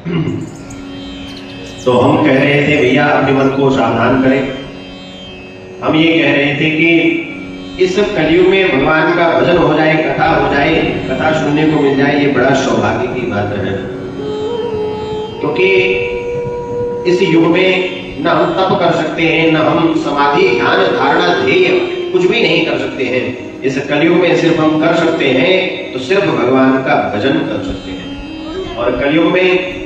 तो हम कह रहे थे भैया अपने मन को सावधान करें। हम ये कह रहे थे कि इस कलयुग में भगवान का भजन हो जाए, कथा हो जाए, कथा सुनने को मिल जाए, ये बड़ा सौभाग्य की बात है। क्योंकि इस युग में न हम तप कर सकते हैं, न हम समाधि ध्यान धारणा ध्येय कुछ भी नहीं कर सकते हैं। इस कलयुग में सिर्फ हम कर सकते हैं तो सिर्फ भगवान का भजन कर सकते हैं। और कलयुग में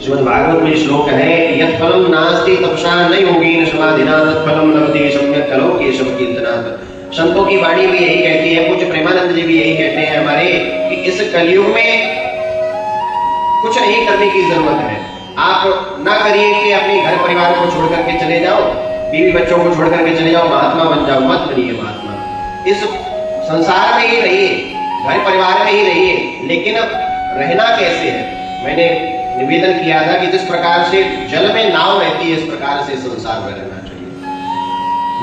श्रीमद् भागवत में श्लोक है, यत् फलम नास्ति तपसा न योगेन समाधिना तत् फलम लभते सम्यक् कलौ केशव कीर्तनात्। संतों की वाणी भी यही कहती है, पूज्य प्रेमानंद जी भी यही कहते हैं हमारे, कि इस कलयुग में कुछ नहीं करने की जरूरत है। आप ना करिए कि अपने घर परिवार को छोड़ करके चले जाओ, बीवी बच्चों को छोड़ करके चले जाओ, महात्मा बन जाओ, मत बनिए महात्मा। इस संसार में ही रहिए, घर परिवार में ही रहिए, लेकिन रहना कैसे है। मैंने निवेदन किया था कि जिस प्रकार से जल में नाव रहती है, इस प्रकार से संसार में रहना चाहिए।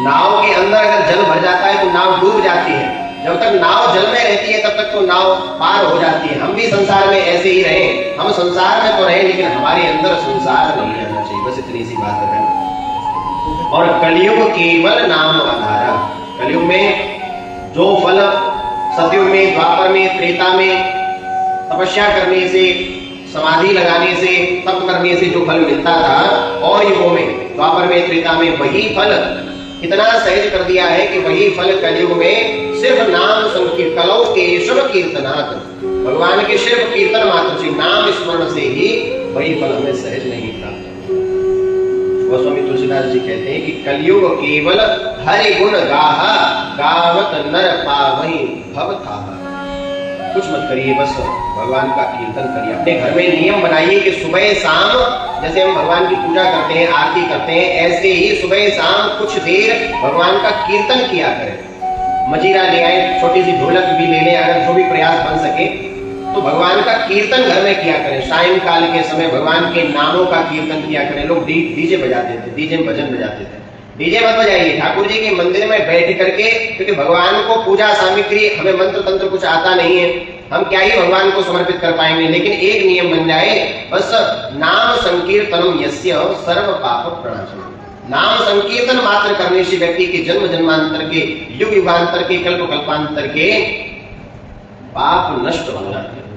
नाव के अंदर अगर जल भर जाता है तो नाव डूब जाती है, जब तक नाव जल में रहती है तब तक तो नाव पार हो जाती है। हम भी संसार में ऐसे ही रहे, हम संसार में तो रहे लेकिन हमारे अंदर संसार नहीं रहना चाहिए, बस इतनी सी बात है। और कलयुग केवल नाम आधारा। कलयुग में जो फल सतयुग में, द्वापर में, त्रेता में तपस्या करने से, समाधि लगाने से, तप करने से जो फल मिलता था, और युगों में द्वापर में, त्रेता में वही फल इतना सहज कर दिया है कि वही फल कलयुग में सिर्फ नाम संकीर्तन, कलौ केशव कीर्तनात्, भगवान के सिर्फ कीर्तन मात्र से, नाम स्मरण से ही वही फल हमें सहज नहीं प्राप्त। गोस्वामी तुलसीदास जी कहते हैं कि कलयुग केवल हरि गुण गाहा, गावत नर पावहि भव थाहा। कुछ मत करिए, बस भगवान का कीर्तन करिए। अपने घर में नियम बनाइए कि सुबह शाम जैसे हम भगवान की पूजा करते हैं, आरती करते हैं, ऐसे ही सुबह शाम कुछ देर भगवान का कीर्तन किया करें। मजीरा ले आए, छोटी सी ढोलक भी ले लें, अगर जो भी प्रयास बन सके तो भगवान का कीर्तन घर में किया करें। सायंकाल के समय भगवान के नामों का कीर्तन किया करें। लोग डीजे बजाते थे, डीजे में भजन बजाते थे, डीजे मत बजाइए। ठाकुर जी के मंदिर में बैठ करके, क्योंकि भगवान को पूजा सामग्री, हमें मंत्र तंत्र कुछ आता नहीं है, हम क्या ही भगवान को समर्पित कर पाएंगे। लेकिन एक नियम बन जाए, बस नाम संकीर्तनम यस्य सर्व पाप प्रणाशनम। नाम संकीर्तन मात्र करने से व्यक्ति के जन्म जन्मांतर के, युग युगांतर के, कल्प कल्पांतर के पाप नष्ट हो जाते हैं।